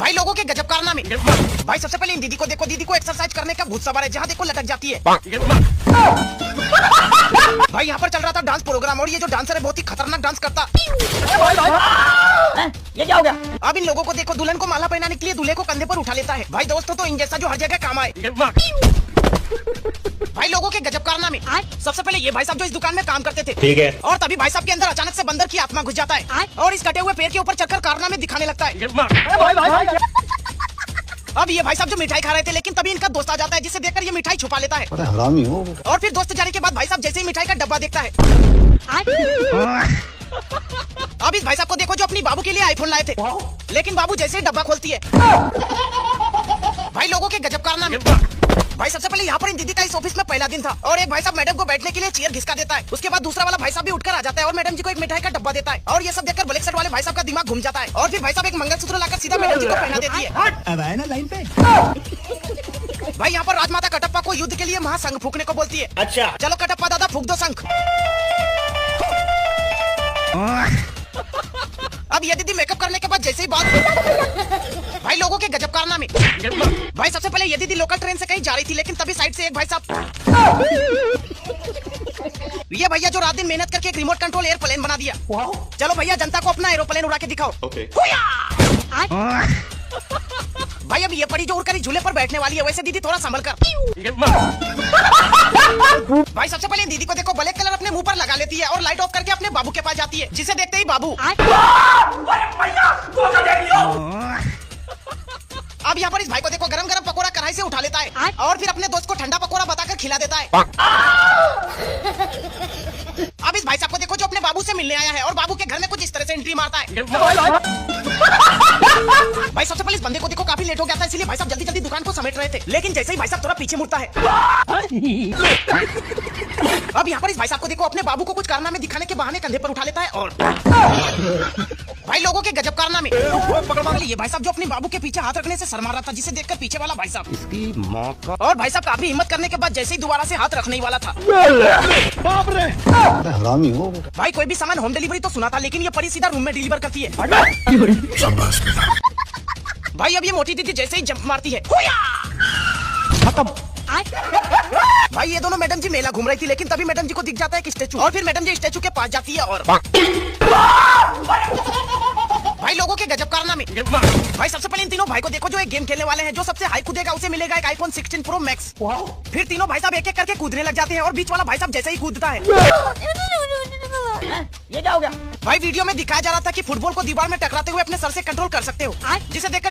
भाई लोगों के गजब कारनामे। भाई सबसे पहले इन दीदी को देखो, दीदी को एक्सरसाइज करने का भूत सवार है, जहाँ देखो लटक जाती है। भाई यहाँ पर चल रहा था डांस प्रोग्राम और ये जो डांसर है बहुत ही खतरनाक डांस करता। ये क्या हो गया? अब इन लोगों को देखो, दुल्हन को माला पहनाने के लिए दूल्हे को कंधे पर उठा लेता है। भाई दोस्तों तो इन जैसा जो हर जगह काम आए। भाई लोगों के गजब कारनामे। सबसे पहले ये भाई साहब जो इस दुकान में काम करते थे, ठीक है, और तभी भाई साहब के अंदर अचानक से बंदर की आत्मा घुस जाता है और इस कटे हुए पेड़ के ऊपर चढ़कर कारनामे दिखाने लगता है। अब ये भाई साहब जो मिठाई खा रहे थे, लेकिन तभी इनका दोस्त आ जाता है जिसे देखकर ये मिठाई छुपा लेता है। हरामी हो। और फिर दोस्त जाने के बाद भाई साहब जैसे ही मिठाई का डब्बा देखता है, अब इस भाई साहब को देखो जो अपनी बाबू के लिए आईफोन लाए थे, लेकिन बाबू जैसे ही डब्बा खोलती है। भाई लोगों के गजब कारनामे। भाई सबसे पहले यहाँ पर इन दीदी का इस ऑफिस में पहला दिन था और एक भाई साहब मैडम को बैठने के लिए चेयर घिसका देता है। उसके बाद दूसरा वाला भाई साहब भी उठकर आ जाता है और मैडम जी को एक मिठाई का डब्बा देता है और ये सब देखकर ब्लैक शर्ट वाले भाई साहब का दिमाग घूम जाता है और फिर भाई साहब एक मंगलसूत्र लाकर सीधा मैडम जी को पहना देती है। अब आए ना लाइन पे। भाई यहाँ पर राजमाता कटप्पा को युद्ध के लिए महाशंख फूकने को बोलती है। अच्छा चलो कटप्पा दादा फूक दो शंख। अब ये दीदी मेकअप करने के बाद जैसे ही बात, भाई लोगों के गजब कारनामे। भाई सबसे पहले ये दीदी लोकल ट्रेन से कहीं जा रही थी, लेकिन तभी साइड से एक भाई साहब, ये भैया जो रात दिन मेहनत करके एक रिमोट कंट्रोल एयरप्लेन बना दिया। चलो भैया जनता को अपना एरोप्लेन उड़ा के दिखाओ। भाई अब ये पड़ी जो उड़कर झूले पर बैठने वाली है, वैसे दीदी थोड़ा संभल कर। भाई सबसे पहले दीदी को देखो, ब्लैक कलर अपने मुंह पर लगा लेती है और लाइट ऑफ करके अपने बाबू के पास जाती है, जिसे देखते ही बाबू अब यहाँ पर इस भाई को देखो, गरम गरम पकोड़ा कढ़ाई से उठा लेता है और फिर अपने दोस्त को ठंडा पकोड़ा बताकर खिला देता है। अब इस भाई साहब को देखो जो अपने बाबू से मिलने आया है और बाबू के घर में कुछ इस तरह से एंट्री मारता है। भाई सबसे पहले इस बंदे को देखो, काफी लेट हो गया था, इसलिए भाई साहब जल्दी जल्दी दुकान को समेट रहे थे, लेकिन जैसे ही भाई साहब थोड़ा पीछे मुड़ता है, अब यहाँ पर इस भाई साहब को देखो, अपने बाबू को कुछ कारनामे दिखाने के बहाने कंधे पर उठा लेता है और भाई लोगों के गजब कारनामे। ये भाई साहब जो अपने बाबू के पीछे हाथ रखने से शर्मा रहा था, जिसे देखकर पीछे वाला भाई साहब, इसकी माँ का। और भाई साहब काफी हिम्मत करने के बाद जैसे ही दोबारा से हाथ रखने ही वाला था, बाप रे, हरामी हो। भाई कोई भी सामान होम डिलीवरी तो सुना था, लेकिन ये परी सीधा रूम में डिलीवर करती है। भाई अब ये मोटी दीदी जैसे ही जंप मारती है, खत्म। भाई ये दोनों मैडम जी मेला घूम रही थी, लेकिन तभी मैडम जी को दिख जाता है कि स्टैचू, और फिर मैडम जी स्टैचू के पास जाती है और भाई लोगों के गजब कारनामे। भाई सबसे पहले इन तीनों भाई को देखो जो एक गेम खेलने वाले हैं, जो सबसे हाई कूदेगा उसे मिलेगा एक आईफोन 16 प्रो मैक्स। फिर तीनों भाई साहब एक एक करके कूदने लग जाते हैं और बीच वाला भाई साहब जैसे ही कूदता है, ये क्या हो गया? भाई वीडियो में दिखाया जा रहा था कि फुटबॉल को दीवार में टकराते हुए अपने सर से कंट्रोल कर सकते हो, जिसे देखकर